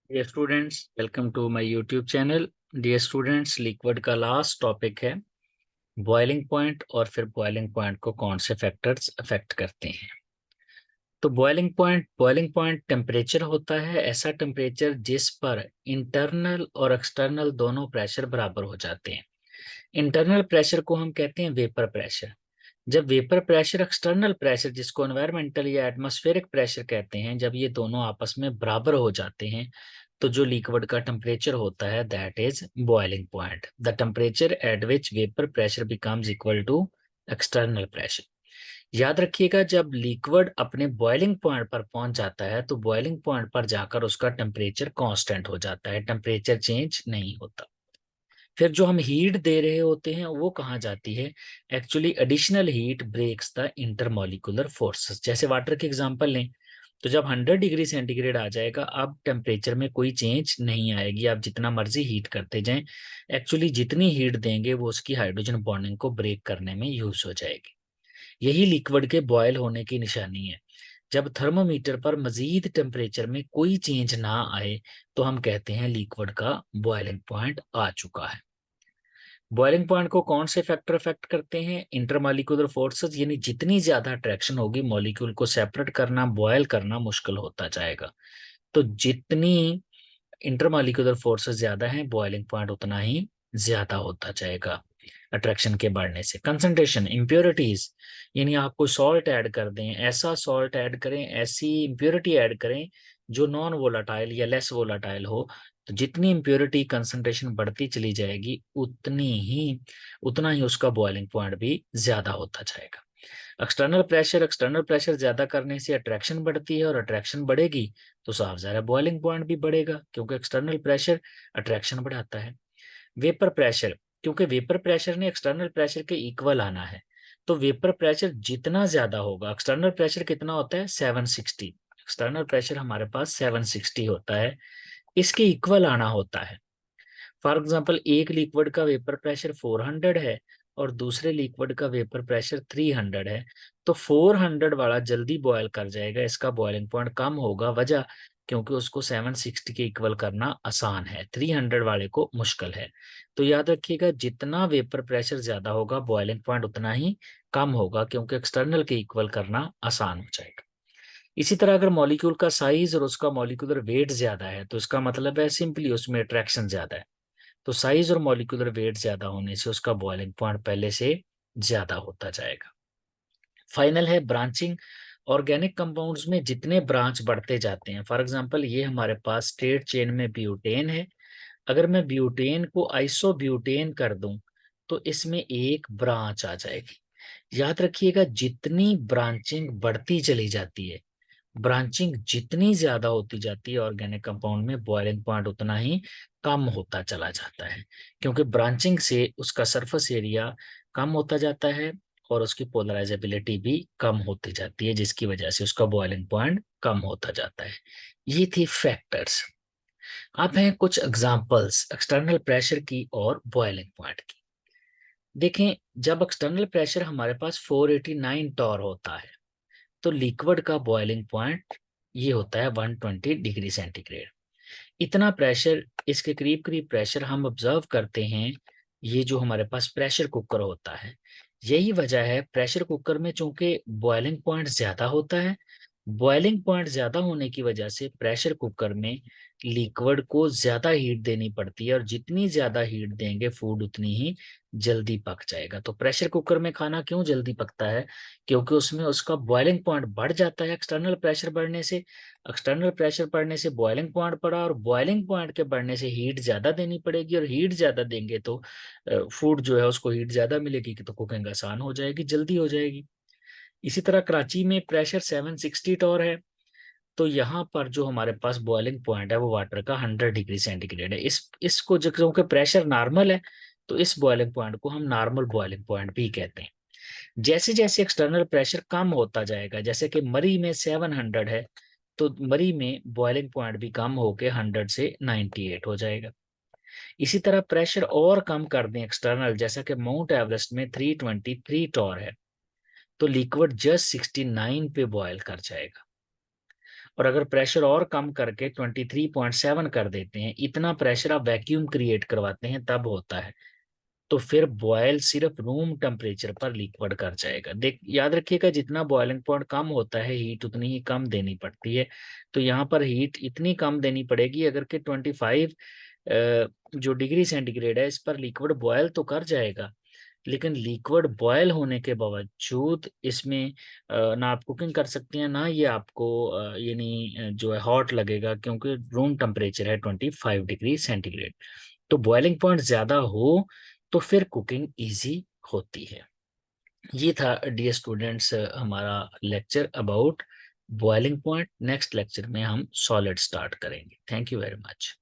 Dear students, welcome to my YouTube channel. Dear students, liquid का last topic है boiling point और फिर boiling point को कौन से फैक्टर्स अफेक्ट करते हैं। तो बॉइलिंग पॉइंट टेम्परेचर होता है, ऐसा टेम्परेचर जिस पर इंटरनल और एक्सटर्नल दोनों प्रेशर बराबर हो जाते हैं। इंटरनल प्रेशर को हम कहते हैं वेपर प्रेशर। जब वेपर प्रेशर एक्सटर्नल प्रेशर, जिसको एनवायरमेंटल या एटमॉस्फेरिक प्रेशर कहते हैं, जब ये दोनों आपस में बराबर हो जाते हैं तो जो लिक्विड का टेम्परेचर होता है that is boiling point. The temperature at which vapour pressure becomes equal to external pressure. याद रखिएगा, जब लिक्विड अपने बॉइलिंग पॉइंट पर पहुंच जाता है तो बॉइलिंग पॉइंट पर जाकर उसका टेम्परेचर कांस्टेंट हो जाता है, टेम्परेचर चेंज नहीं होता। फिर जो हम हीट दे रहे होते हैं वो कहाँ जाती है? Actually additional heat breaks the intermolecular forces. जैसे वाटर की एग्जांपल लें तो जब 100 डिग्री सेंटीग्रेड आ जाएगा, अब टेम्परेचर में कोई चेंज नहीं आएगी, आप जितना मर्जी हीट करते जाएं। एक्चुअली जितनी हीट देंगे वो उसकी हाइड्रोजन बॉन्डिंग को ब्रेक करने में यूज हो जाएगी। यही लिक्विड के बॉयल होने की निशानी है। जब थर्मोमीटर पर मजीद टेम्परेचर में कोई चेंज ना आए तो हम कहते हैं लिक्विड का बॉइलिंग पॉइंट आ चुका है। बॉइलिंग पॉइंट को कौन से फैक्टर अफेक्ट करते हैं? इंटरमॉलिक्यूलर फोर्सेस, यानी जितनी ज्यादा अट्रैक्शन होगी मॉलिक्यूल को सेपरेट करना, बॉयल करना मुश्किल होता जाएगा। तो जितनी इंटरमॉलिक्यूलर फोर्सेस ज्यादा हैं, बॉइलिंग पॉइंट उतना ही ज्यादा होता जाएगा अट्रैक्शन के बढ़ने से। कंसंट्रेशन, इम्प्योरिटीज, यानी आप कोई सॉल्ट ऐड कर दें, ऐसा सॉल्ट ऐड करें, ऐसी इम्प्योरिटी ऐड करें जो नॉन वोलाटाइल या लेस वोलाटाइल हो, तो जितनी इम्प्योरिटी कंसंट्रेशन बढ़ती चली जाएगी उतना ही उसका बॉइलिंग पॉइंट भी ज्यादा होता जाएगा। एक्सटर्नल प्रेशर ज्यादा करने से अट्रैक्शन बढ़ती है, और अट्रैक्शन बढ़ेगी तो साफ ज़ाहिर बॉइलिंग पॉइंट भी बढ़ेगा, क्योंकि एक्सटर्नल प्रेशर अट्रैक्शन बढ़ाता है। वेपर प्रेशर, क्योंकि वेपर प्रेशर ने एक्सटर्नल प्रेशर के इक्वल आना है, तो वेपर प्रेशर जितना ज्यादा होगा, एक्सटर्नल प्रेशर कितना होता है? 760। एक्सटर्नल प्रेशर हमारे पास 760 होता है, इसके इक्वल आना होता है। फॉर एग्जाम्पल, एक लिक्विड का वेपर प्रेशर 400 है और दूसरे लिक्विड का वेपर प्रेशर 300 है, तो 400 वाला जल्दी बॉयल कर जाएगा, इसका बॉइलिंग पॉइंट कम होगा। वजह, क्योंकि उसको 760 के इक्वल करना आसान है, 300 वाले को मुश्किल है। तो याद रखिएगा, जितना वेपर प्रेशर ज्यादा होगा बॉइलिंग पॉइंट उतना ही कम होगा, क्योंकि एक्सटर्नल के इक्वल करना आसान हो जाएगा। इसी तरह अगर मॉलिक्यूल का साइज और उसका मॉलिक्यूलर वेट ज्यादा है तो इसका मतलब है सिंपली उसमें अट्रैक्शन ज्यादा है। तो साइज और मॉलिक्यूलर वेट ज्यादा होने से उसका बॉइलिंग पॉइंट पहले से ज्यादा होता जाएगा। फाइनल है ब्रांचिंग। ऑर्गेनिक कंपाउंड्स में जितने ब्रांच बढ़ते जाते हैं, फॉर एग्जांपल ये हमारे पास स्ट्रेट चेन में ब्यूटेन है, अगर मैं ब्यूटेन को आइसोब्यूटेन कर दूं तो इसमें एक ब्रांच आ जाएगी। याद रखिएगा, जितनी ब्रांचिंग बढ़ती चली जाती है, ब्रांचिंग जितनी ज्यादा होती जाती है ऑर्गेनिक कंपाउंड में, बॉइलिंग पॉइंट उतना ही कम होता चला जाता है, क्योंकि ब्रांचिंग से उसका सरफेस एरिया कम होता जाता है और उसकी पोलराइजेबिलिटी भी कम होती जाती है, जिसकी वजह से उसका बॉइलिंग पॉइंट कम होता जाता है। ये थी फैक्टर्स। अब हैं कुछ एग्जांपल्स एक्सटर्नल प्रेशर की और बॉइलिंग पॉइंट की। देखें, जब एक्सटर्नल प्रेशर हमारे पास 489 टॉर होता है तो लिक्विड का बॉइलिंग पॉइंट ये होता है 120 डिग्री सेंटीग्रेड। इतना प्रेशर, इसके करीब करीब प्रेशर हम ऑब्जर्व करते हैं, ये जो हमारे पास प्रेशर कुकर होता है। यही वजह है, प्रेशर कुकर में चूंकि बॉइलिंग पॉइंट ज्यादा होता है, बॉइलिंग पॉइंट ज्यादा होने की वजह से प्रेशर कुकर में लिक्विड को ज्यादा हीट देनी पड़ती है, और जितनी ज्यादा हीट देंगे फूड उतनी ही जल्दी पक जाएगा। तो प्रेशर कुकर में खाना क्यों जल्दी पकता है? क्योंकि उसमें उसका बॉइलिंग पॉइंट बढ़ जाता है एक्सटर्नल प्रेशर बढ़ने से। एक्सटर्नल प्रेशर बढ़ने से बॉइलिंग पॉइंट बढ़ा, और बॉइलिंग पॉइंट के बढ़ने से हीट ज्यादा देनी पड़ेगी, और हीट ज्यादा देंगे तो फूड जो है उसको हीट ज्यादा मिलेगी, तो कुकिंग आसान हो जाएगी, जल्दी हो जाएगी। इसी तरह कराची में प्रेशर 760 टॉर है, तो यहाँ पर जो हमारे पास बॉइलिंग पॉइंट है वो वाटर का 100 डिग्री सेंटीग्रेड है। इसको क्योंकि प्रेशर नॉर्मल है तो इस बॉइलिंग पॉइंट को हम नॉर्मल बॉइलिंग पॉइंट भी कहते हैं। जैसे जैसे एक्सटर्नल प्रेशर कम होता जाएगा, जैसे कि मरी में 700 है, तो मरी में बॉइलिंग पॉइंट भी कम होके 100 से 98 हो जाएगा। इसी तरह प्रेशर और कम कर दें एक्सटर्नल, जैसा कि माउंट एवरेस्ट में 323 टॉर है, तो लिक्विड जस्ट 69 पे बॉयल कर जाएगा। और अगर प्रेशर और कम करके 23.7 कर देते हैं, इतना प्रेशर आप वैक्यूम क्रिएट करवाते हैं तब होता है, तो फिर बॉयल सिर्फ रूम टेम्परेचर पर लिक्विड कर जाएगा। देख याद रखिएगा, जितना बॉइलिंग पॉइंट कम होता है हीट उतनी ही कम देनी पड़ती है। तो यहाँ पर हीट इतनी कम देनी पड़ेगी अगर कि 25 जो डिग्री सेंटीग्रेड है इस पर लिक्विड बॉयल तो कर जाएगा, लेकिन लिक्विड बॉयल होने के बावजूद इसमें ना आप कुकिंग कर सकते हैं, ना ये आपको यानी जो है हॉट लगेगा, क्योंकि रूम टेम्परेचर है 25 डिग्री सेंटीग्रेड। तो बॉइलिंग पॉइंट ज्यादा हो तो फिर कुकिंग इजी होती है। ये था डियर स्टूडेंट्स हमारा lecture about boiling point. Next lecture में हम सॉलिड स्टार्ट करेंगे। Thank you very much.